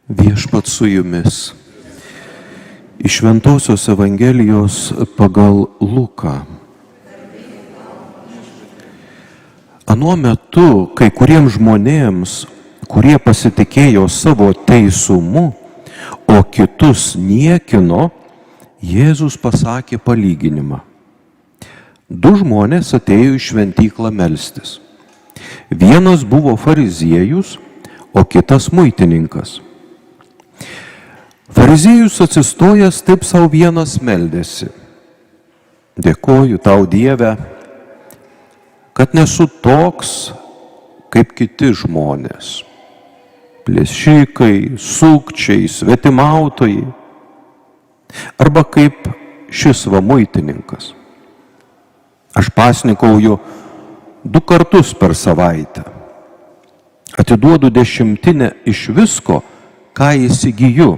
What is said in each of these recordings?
Viešpat su jumis. Iš Šventosios Evangelijos pagal Luką. Anuo metu kai kuriems žmonėms, kurie pasitikėjo savo teisumu, o kitus niekino, Jėzus pasakė palyginimą. Du žmonės atėjo į šventyklą melstis. Vienas buvo fariziejus, o kitas muitininkas. Fariziejus atsistojęs taip savo vienas meldėsi. Dėkoju tau, Dieve, kad nesu toks kaip kiti žmonės. Plėšikai, sukčiai, svetimautojai. Arba kaip šis va muitininkas. Aš pasnikauju 2 kartus per savaitę. Atiduodu 10 iš visko, ką įsigyju.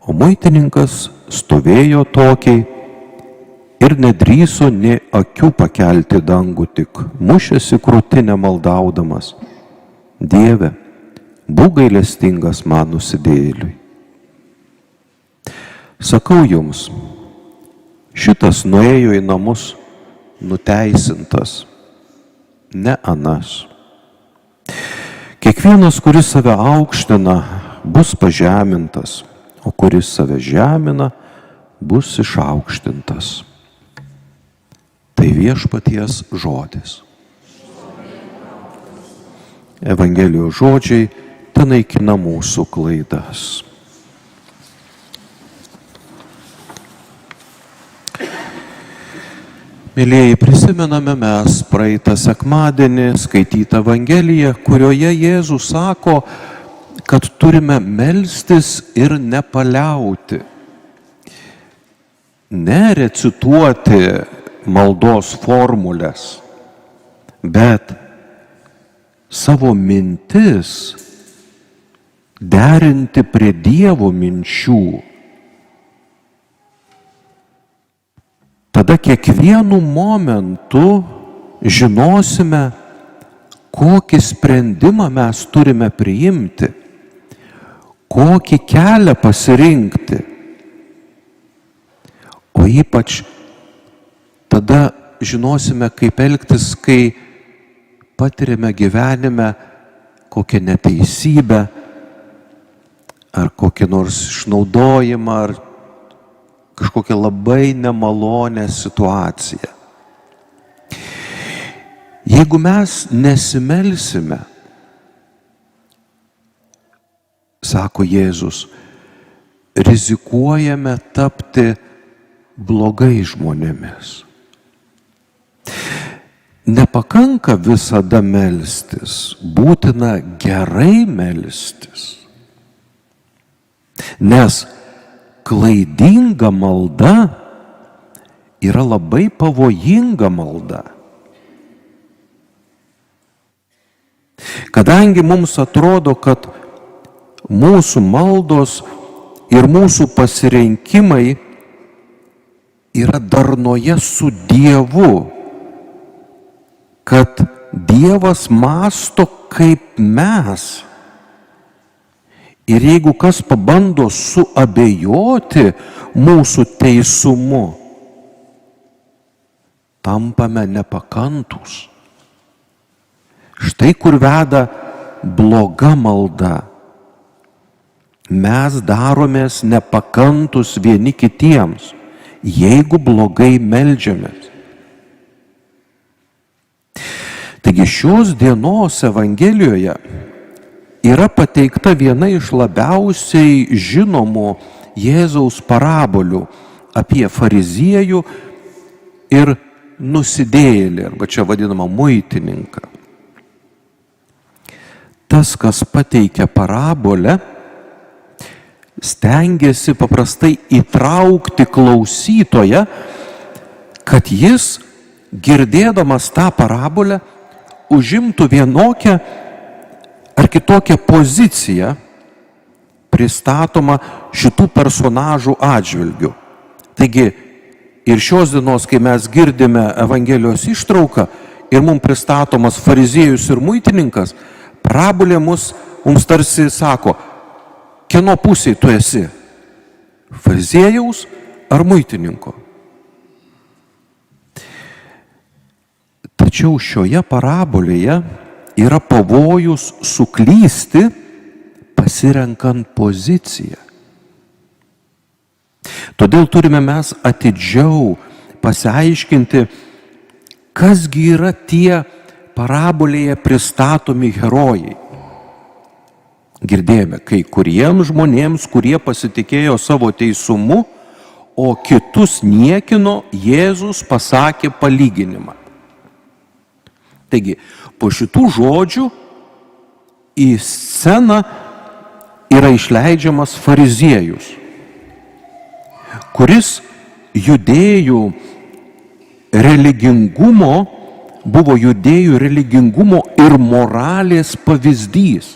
O muitininkas stovėjo tokiai ir nedrįso nė akių pakelti dangų, tik mušėsi krūtinę maldaudamas. Dieve, būk gailestingas man nusidėjėliui. Sakau jums, šitas nuėjo į namus nuteisintas, ne anas. Kiekvienas, kuris save aukština, bus pažemintas, o kuris save žemina, bus išaukštintas. Tai viešpaties žodis. Evangelijos žodžiai tenaikina mūsų klaidas. Mėlieji, prisimename mes praeitą sekmadienį skaitytą Evangeliją, kurioje Jėzus sako, kad turime melstis ir nepaliauti. Ne recituoti maldos formulės, bet savo mintis derinti prie Dievo minčių. Tada kiekvienu momentu žinosime, kokį sprendimą mes turime priimti, kokį kelią pasirinkti. O ypač tada žinosime, kaip elgtis, kai patiriame gyvenime kokią neteisybę, ar kokį nors išnaudojimą, ar kažkokią labai nemalonę situaciją. Jeigu mes nesimelsime, sako Jėzus, rizikuojame tapti blogai žmonėmis. Nepakanka visada melstis, būtina gerai melstis. Nes klaidinga malda yra labai pavojinga malda. Kadangi mums atrodo, kad mūsų maldos ir mūsų pasirinkimai yra darnoje su Dievu, kad Dievas mąsto kaip mes. Ir jeigu kas pabando suabejoti mūsų teisumu, tampame nepakantus. Štai kur veda bloga malda. Mes daromės nepakantus vieni kitiems, jeigu blogai meldžiamės. Taigi šios dienos Evangelijoje yra pateikta viena iš labiausiai žinomų Jėzaus parabolių apie fariziejų ir nusidėjėlį, arba čia vadinamą muitininką. Tas, kas pateikia parabolę, stengiasi paprastai įtraukti klausytoją, kad jis, girdėdamas tą parabolę, užimtų vienokią ar kitokią poziciją pristatoma šitų personažų atžvilgių. Taigi ir šios dienos, kai mes girdime Evangelijos ištrauką ir mums pristatomas fariziejus ir muitininkas, parabolė mus mums tarsi sako, kieno pusėje tu esi? Fariziejaus ar muitininko? Tačiau šioje parabolėje yra pavojus suklysti, pasirenkant poziciją. Todėl turime mes atidžiau pasiaiškinti, kasgi yra tie parabolėje pristatomi herojai. Girdėjome, kai kuriems žmonėms, kurie pasitikėjo savo teisumu, o kitus niekino, Jėzus pasakė palyginimą. Taigi, po šitų žodžių į sceną yra išleidžiamas fariziejus, kuris judėjų religingumo, buvo judėjų religingumo ir moralės pavyzdys.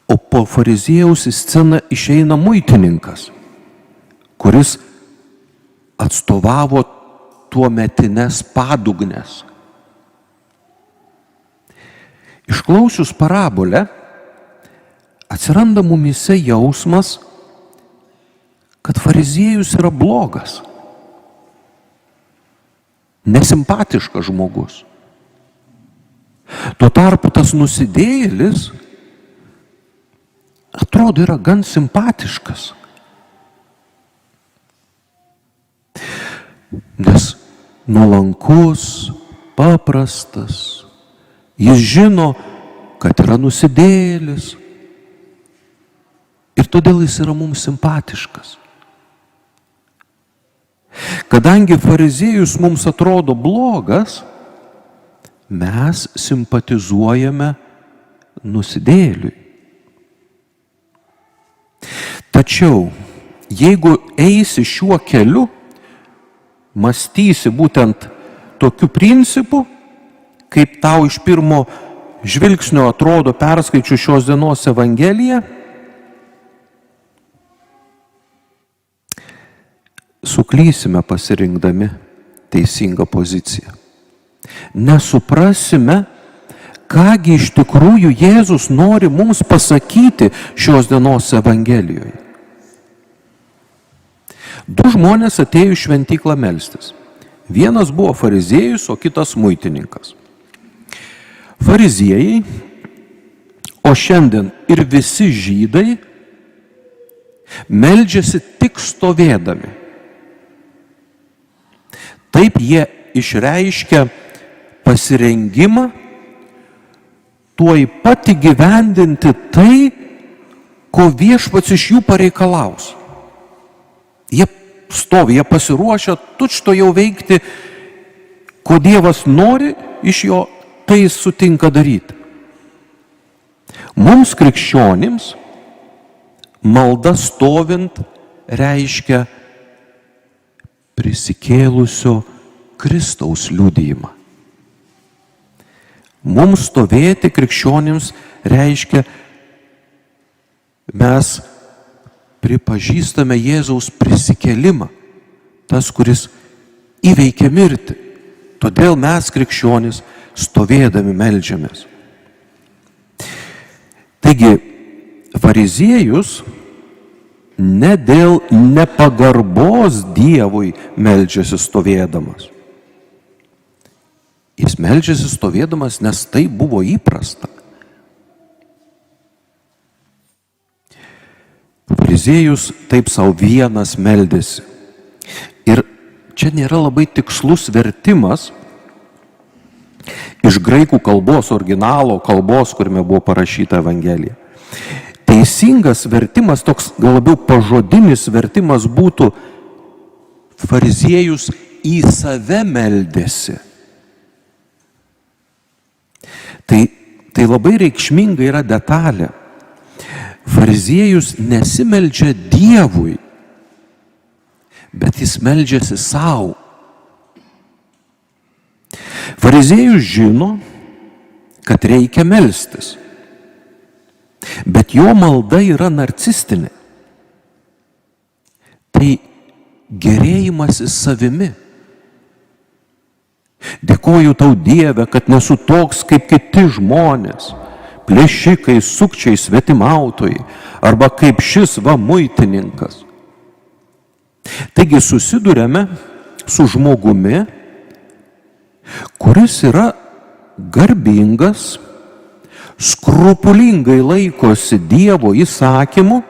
O po fariziejaus į sceną išeina muitininkas, kuris atstovavo tuometines padugnes. Išklausius parabolę, atsiranda mumyse jausmas, kad fariziejus yra blogas, nesimpatiškas žmogus. Tuo tarpu tas nusidėjėlis atrodo yra gan simpatiškas. Nes nuolankus, paprastas, jis žino, kad yra nusidėjėlis ir todėl jis yra mums simpatiškas. Kadangi fariziejus mums atrodo blogas, mes simpatizuojame nusidėjėliui. Tačiau, jeigu eisi šiuo keliu, mąstysi būtent tokiu principu, kaip tau iš pirmo žvilgsnio atrodo perskaičiu šios dienos Evangeliją, suklysime pasirinkdami teisingą poziciją. Nesuprasime, kągi iš tikrųjų Jėzus nori mums pasakyti šios dienos Evangelijoje. Du žmonės atėjo į šventyklą melstis. Vienas buvo fariziejus, o kitas muitininkas. Fariziejai, o šiandien ir visi žydai, meldžiasi tik stovėdami. Taip jie išreiškia pasirengimą tuoj pat įgyvendinti tai, ko viešpats iš jų pareikalaus. Jie stovi, jie pasiruošę tučto jau veikti, ko Dievas nori iš jo, tai jis sutinka daryti. Mums krikščionims malda stovint reiškia prisikėlusio Kristaus liudijimą. Mums stovėti krikščionims reiškia, mes pripažįstame Jėzaus prisikėlimą, tas, kuris įveikia mirtį. Todėl mes krikščionys stovėdami meldžiamės. Taigi, fariziejus ne dėl nepagarbos Dievui meldžiasi stovėdamas. Jis meldžiasi stovėdamas, nes tai buvo įprasta. Fariziejus taip savo vienas meldėsi. Ir čia nėra labai tikslus vertimas iš graikų kalbos, originalo kalbos, kuriame buvo parašyta Evangelija. Teisingas vertimas, toks gal labiau pažodinis vertimas būtų fariziejus į save meldėsi. Tai labai reikšminga yra detalė. Fariziejus nesimeldžia Dievui, bet jis meldžiasi savo. Fariziejus žino, kad reikia melstis, bet jo malda yra narcistinė. Tai gerėjimasis savimi. Dėkoju tau, Dieve, kad nesu toks kaip kiti žmonės, plėšikai, sukčiai, svetimautojai, arba kaip šis va muitininkas. Taigi susiduriame su žmogumi, kuris yra garbingas, skrupulingai laikosi Dievo įsakymų,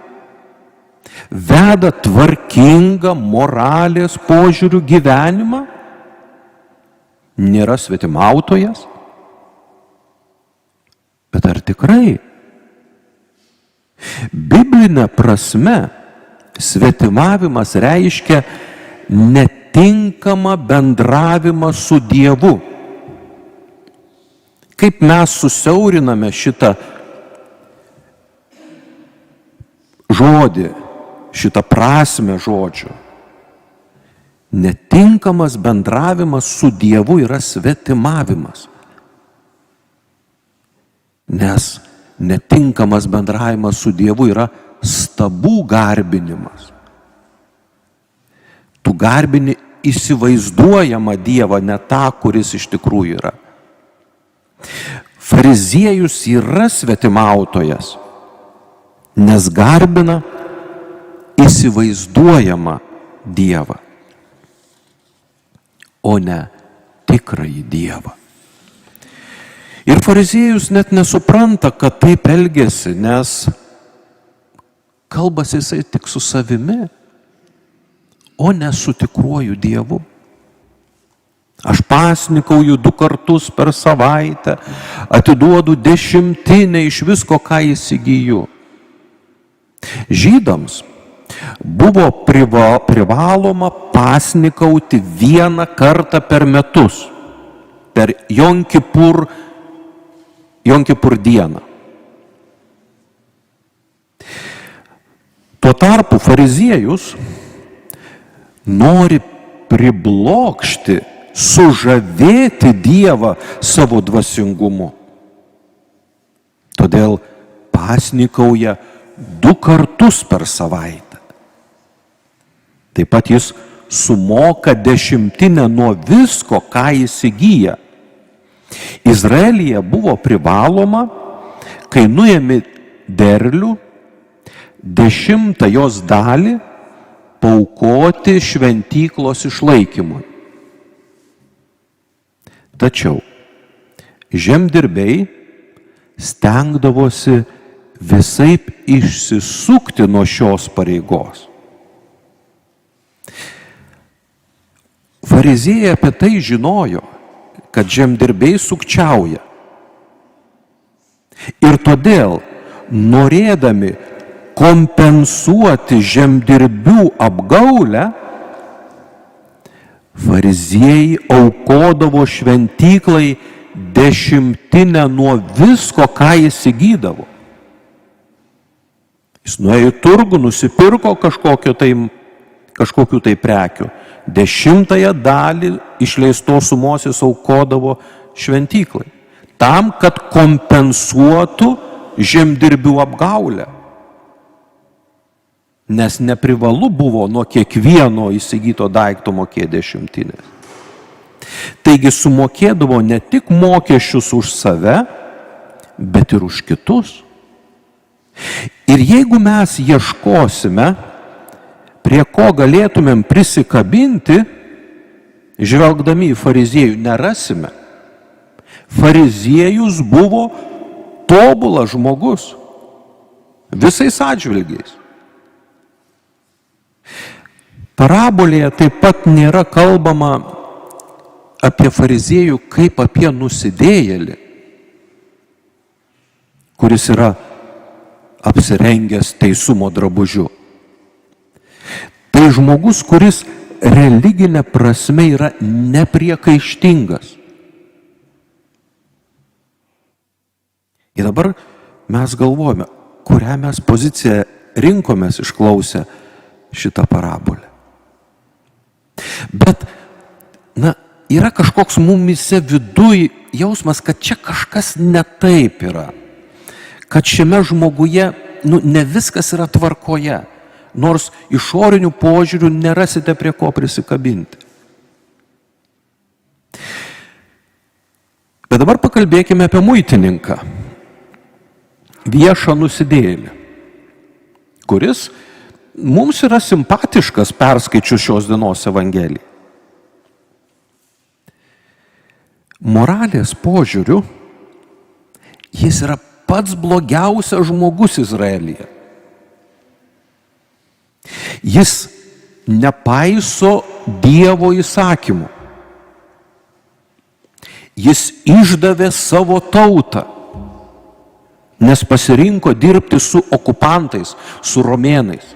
veda tvarkingą moralės požiūrių gyvenimą, nėra svetimautojas. Bet ar tikrai? Biblinė prasme svetimavimas reiškia netinkamą bendravimą su Dievu. Kaip mes susiauriname šitą žodį, šitą prasmę žodžio. Netinkamas bendravimas su Dievu yra svetimavimas. Nes netinkamas bendravimas su Dievu yra stabų garbinimas. Tu garbini įsivaizduojamą Dievą, ne tą, kuris iš tikrųjų yra. Fariziejus yra svetimautojas, nes garbina įsivaizduojamą Dievą, o ne tikrąjį Dievą. Ir fariziejus net nesupranta, kad taip elgėsi, nes kalbasi jisai tik su savimi, o ne su tikruoju Dievu. Aš pasnikauju 2 kartus per savaitę, atiduodu 10 iš visko, ką įsigyju. Žydams buvo privaloma pasnikauti 1 kartą per metus, per Jom Kipur dieną. Tuo tarpu fariziejus nori priblokšti, sužavėti Dievą savo dvasingumu. Todėl pasnikauja 2 kartus per savaitę. Taip pat jis sumoka 10 nuo visko, ką įsigyja. Izraelyje buvo privaloma, kai nuėmė derlių, 10 jos dalį paaukoti šventyklos išlaikymui. Tačiau žemdirbiai stengdavosi visaip išsisukti nuo šios pareigos. Fariziejai apie tai žinojo, kad žemdirbiai sukčiauja. Ir todėl, norėdami kompensuoti žemdirbių apgaulę, fariziejai aukodavo šventyklai 10 nuo visko, ką įsigydavo. Jis nuėjo į turgų, nusipirko kažkokių tai prekių. 10 dalį išleistos sumos jis aukodavo šventyklai. Tam, kad kompensuotų žemdirbių apgaulę. Nes neprivalu buvo nuo kiekvieno įsigyto daikto mokėti 10. Taigi sumokėdavo ne tik mokesčius už save, bet ir už kitus. Ir jeigu mes ieškosime, prie ko galėtumėm prisikabinti, žvelgdami į fariziejų, nerasime. Fariziejus buvo tobulas žmogus visais atžvilgiais. Parabolėje taip pat nėra kalbama apie fariziejų kaip apie nusidėjėlį, kuris yra apsirengęs teisumo drabužiu. Tai žmogus, kuris religinė prasme yra nepriekaištingas. Ir dabar mes galvojame, kurią mes poziciją rinkomės išklausę šitą parabolę. Bet, yra kažkoks mumise viduj jausmas, kad čia kažkas ne taip yra. Kad šiame žmoguje, ne viskas yra tvarkoje. Nors išorinių požiūrių nerasite prie ko prisikabinti. Bet dabar pakalbėkime apie muitininką, viešą nusidėjėlį, kuris mums yra simpatiškas perskaičius šios dienos Evangeliją. Moralės požiūriu, jis yra pats blogiausias žmogus Izraelyje. Jis nepaiso Dievo įsakymų. Jis išdavė savo tautą, nes pasirinko dirbti su okupantais, su romėnais.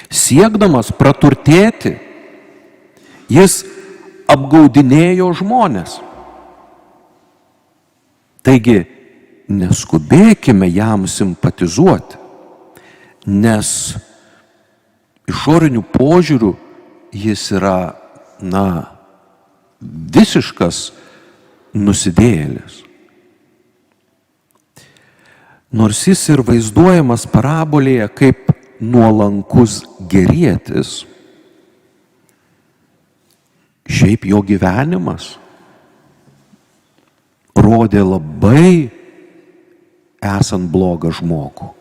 Siekdamas praturtėti, jis apgaudinėjo žmonės. Taigi, neskubėkime jam simpatizuoti, nes išorinių požiūrių jis yra, visiškas nusidėjėlis. Nors jis ir vaizduojamas parabolėje kaip nuolankus gerietis, šiaip jo gyvenimas rodė labai esant blogą žmogų.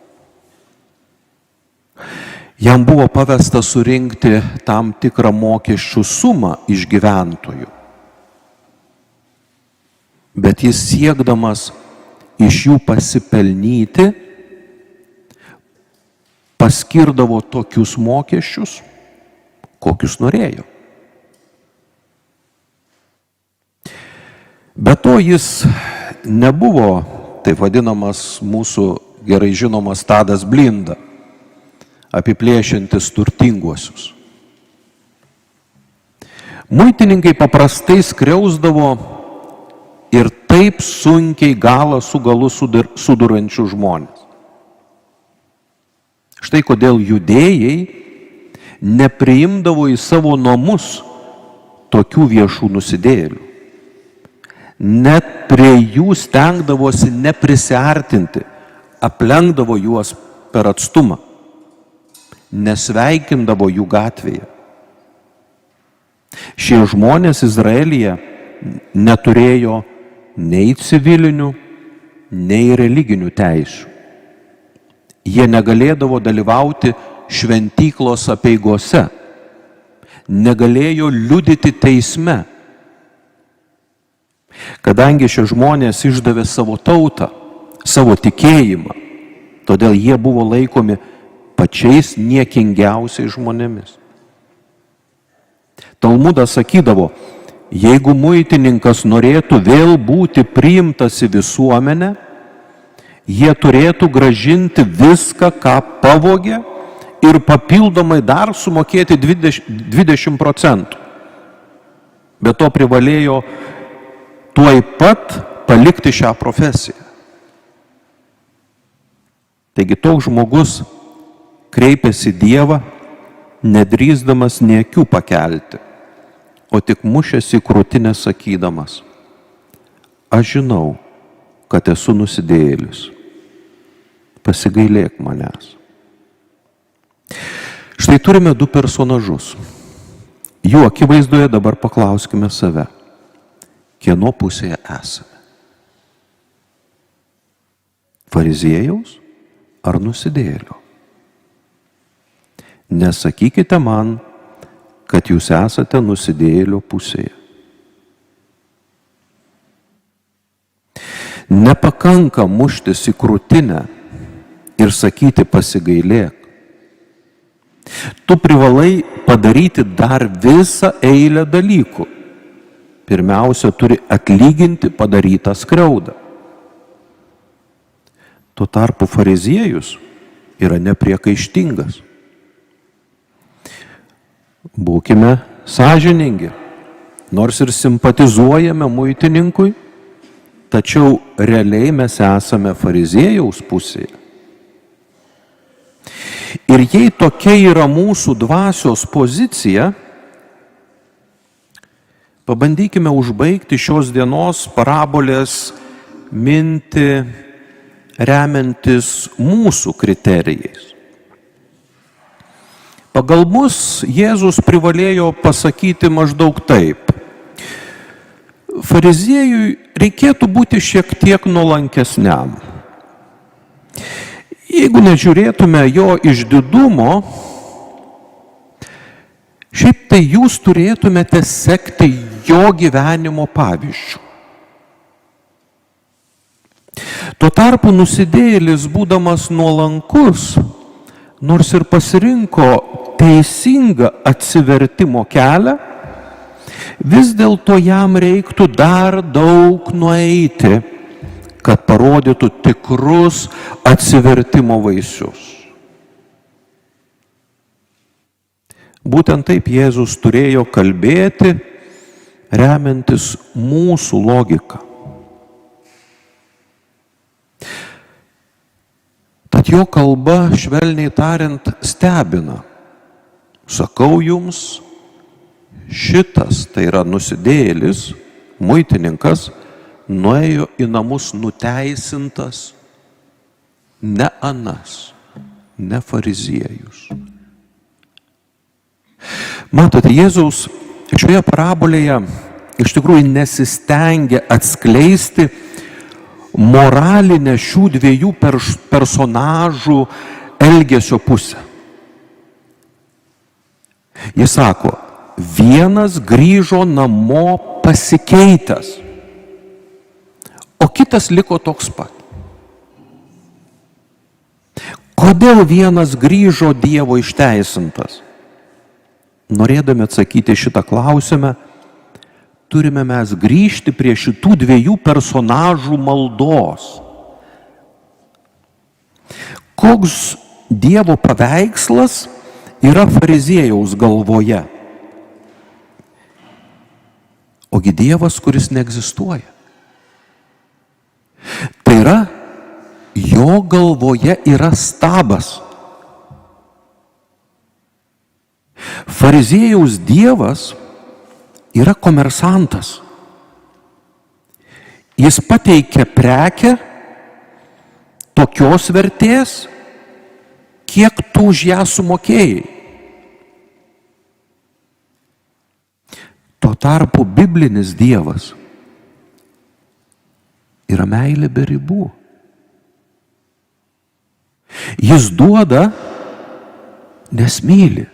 Jam buvo pavesta surinkti tam tikrą mokesčių sumą iš gyventojų. Bet jis siekdamas iš jų pasipelnyti, paskirdavo tokius mokesčius, kokius norėjo. Be to jis nebuvo, taip vadinamas mūsų gerai žinomas Tadas Blinda, apiplėšiantis turtinguosius. Muitininkai paprastai skriausdavo ir taip sunkiai galą su galu sudurančių žmonės. Štai kodėl judėjai nepriimdavo į savo namus tokių viešų nusidėjėlių. Net prie jų stengdavosi neprisiartinti, aplenkdavo juos per atstumą, nesveikindavo jų gatvėje. Šie žmonės Izraelyje neturėjo nei civilinių, nei religinių teisių. Jie negalėdavo dalyvauti šventyklos apeigose, negalėjo liudyti teisme. Kadangi šie žmonės išdavė savo tautą, savo tikėjimą, todėl jie buvo laikomi pačiais niekingiausiais žmonėmis. Talmudas sakydavo, jeigu muitininkas norėtų vėl būti priimtas į visuomenę, jie turėtų grąžinti viską, ką pavogė ir papildomai dar sumokėti 20%. Be to privalėjo tuoj pat palikti šią profesiją. Taigi toks žmogus kreipėsi Dievą, nedrįsdamas nė akių pakelti, o tik mušėsi į krūtinę sakydamas, aš žinau, kad esu nusidėjėlis, pasigailėk manęs. Štai turime du personažus. Jų akivaizdoje dabar paklauskime save, kieno pusėje esame. Fariziejaus ar nusidėjėlio? Nesakykite man, kad jūs esate nusidėjėlio pusėje. Nepakanka muštis į krūtinę ir sakyti pasigailėk. Tu privalai padaryti dar visą eilę dalykų. Pirmiausia, turi atlyginti padarytą skriaudą. Tuo tarpu fariziejus yra nepriekaištingas. Būkime sąžiningi, nors ir simpatizuojame muitininkui, tačiau realiai mes esame fariziejaus pusėje. Ir jei tokia yra mūsų dvasios pozicija, pabandykime užbaigti šios dienos parabolės mintį remiantis mūsų kriterijais. Pagal mus Jėzus privalėjo pasakyti maždaug taip. fariziejui reikėtų būti šiek tiek nuolankesniam. Jeigu nežiūrėtume jo išdidumo, šiaip tai jūs turėtumėte sekti jo gyvenimo pavyzdžių. Tuo tarpu nusidėjėlis, būdamas nuolankus, nors ir pasirinko teisingą atsivertimo kelią, vis dėlto jam reiktų dar daug nueiti, kad parodytų tikrus atsivertimo vaisius. Būtent taip Jėzus turėjo kalbėti, remiantis mūsų logiką. Tad jo kalba, švelniai tariant, stebina. Sakau jums, šitas, tai yra nusidėjėlis, muitininkas, nuėjo į namus nuteisintas, ne anas, ne fariziejus. Matote, Jėzaus šioje parabolėje iš tikrųjų nesistengia atskleisti moralinę šių dviejų personažų elgesio pusę. Jis sako, vienas grįžo namo pasikeitęs, o kitas liko toks pat. Kodėl vienas grįžo Dievo išteisintas? Norėdami atsakyti šitą klausimą, turime mes grįžti prie šitų dviejų personažų maldos. Koks Dievo paveikslas yra fariziejaus galvoje? Ogi Dievas, kuris neegzistuoja. Tai yra, jo galvoje yra stabas. Fariziejaus Dievas yra komersantas. Jis pateikia prekę tokios vertės, kiek tu už ją sumokėjai. Tuo tarpu biblinis Dievas yra meilė be ribų. Jis duoda, nes myli.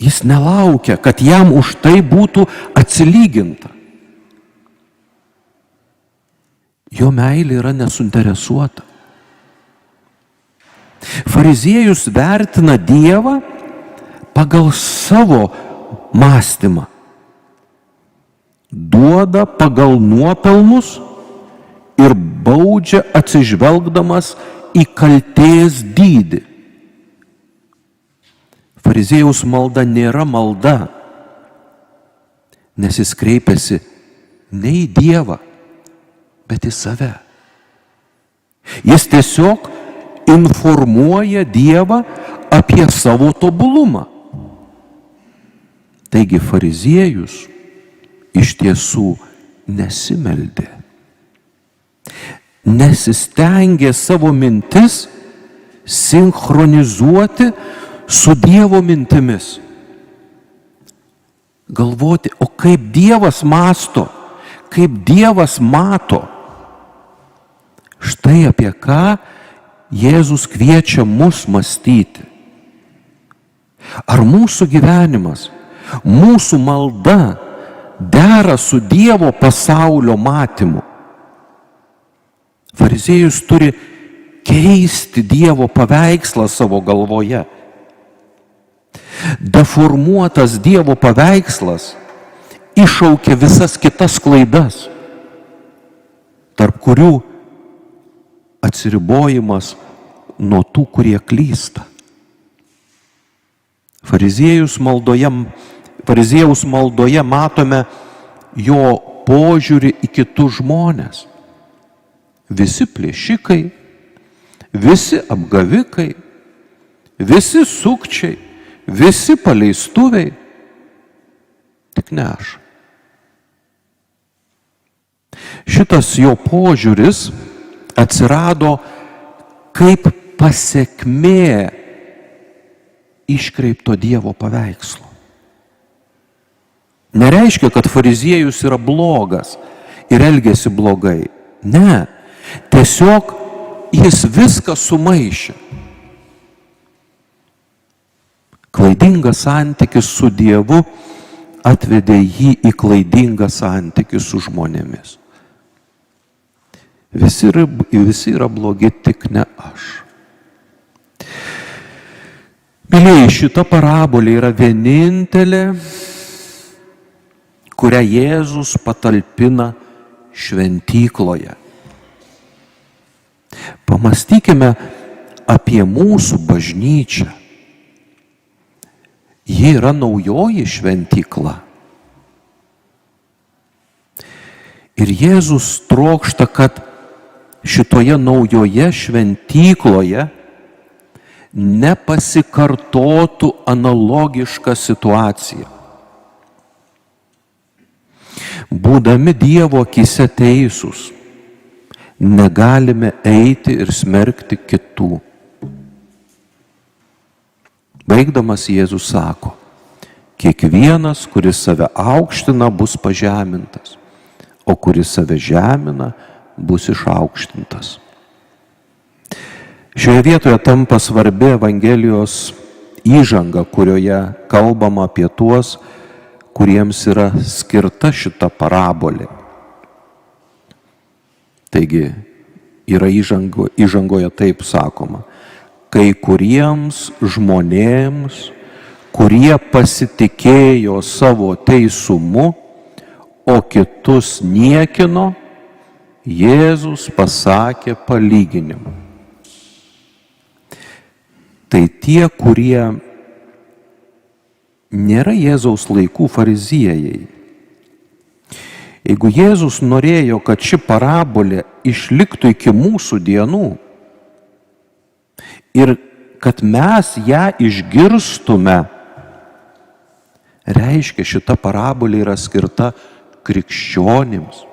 Jis nelaukia, kad jam už tai būtų atsilyginta. Jo meilė yra nesuinteresuota. Fariziejus vertina Dievą pagal savo mąstymą. Duoda pagal nuopelnus ir baudžia atsižvelgdamas į kaltės dydį. Fariziejaus malda nėra malda, nes jis kreipiasi ne į Dievą, bet į save. Jis tiesiog informuoja Dievą apie savo tobulumą. Taigi fariziejus iš tiesų nesimeldė. Nesistengė savo mintis sinchronizuoti su Dievo mintimis. Galvoti, o kaip Dievas mąsto, kaip Dievas mato. Štai apie ką Jėzus kviečia mus mąstyti. Ar mūsų gyvenimas, mūsų malda dera su Dievo pasaulio matymu? Fariziejus turi keisti Dievo paveikslą savo galvoje. Deformuotas Dievo paveikslas iššaukia visas kitas klaidas, tarp kurių atsiribojimas nuo tų, kurie klysta. Fariziejaus maldoje matome jo požiūrį į kitus žmones. Visi plėšikai, visi apgavikai, visi sukčiai, visi paleistuviai, tik ne aš. Šitas jo požiūris atsirado kaip pasekmė iškreipto Dievo paveikslo. nereiškia, kad fariziejus yra blogas ir elgėsi blogai. Ne, tiesiog jis viską sumaišė. Klaidingas santykis su Dievu atvedė jį į klaidingą santykį su žmonėmis. Visi yra blogi, tik ne aš. Mylėjai, šita parabolė yra vienintelė, kurią Jėzus patalpina šventykloje. Pamastykime apie mūsų bažnyčią. Ji yra naujoji šventykla. Ir Jėzus trokšta, kad šitoje naujoje šventykloje nepasikartotų analogiška situacija. Būdami Dievo akyse teisūs, negalime eiti ir smerkti kitų. Baigdamas Jėzus sako, kiekvienas, kuris save aukština, bus pažemintas, o kuris save žemina, bus išaukštintas. Šioje vietoje tampa svarbi Evangelijos įžanga, kurioje kalbama apie tuos, kuriems yra skirta šita parabolė. Taigi, yra įžangoje taip sakoma, kai kuriems žmonėms, kurie pasitikėjo savo teisumu, o kitus niekino, Jėzus pasakė palyginimą. Tai tie, kurie nėra Jėzaus laikų fariziejai. Jeigu Jėzus norėjo, kad ši parabolė išliktų iki mūsų dienų ir kad mes ją išgirstume, reiškia, šita parabolė yra skirta krikščionims.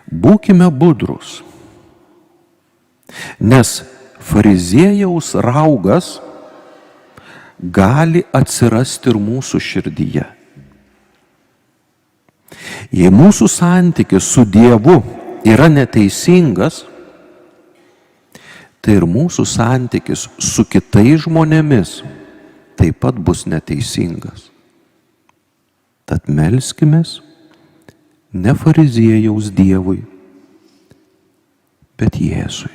Būkime budrus, nes fariziejaus raugas gali atsirasti ir mūsų širdyje. Jei mūsų santykis su Dievu yra neteisingas, tai ir mūsų santykis su kitais žmonėmis taip pat bus neteisingas. Tad melskimės ne fariziejaus Dievui, bet Jėzui.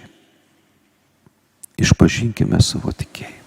Išpažinkime savo tikėjimą.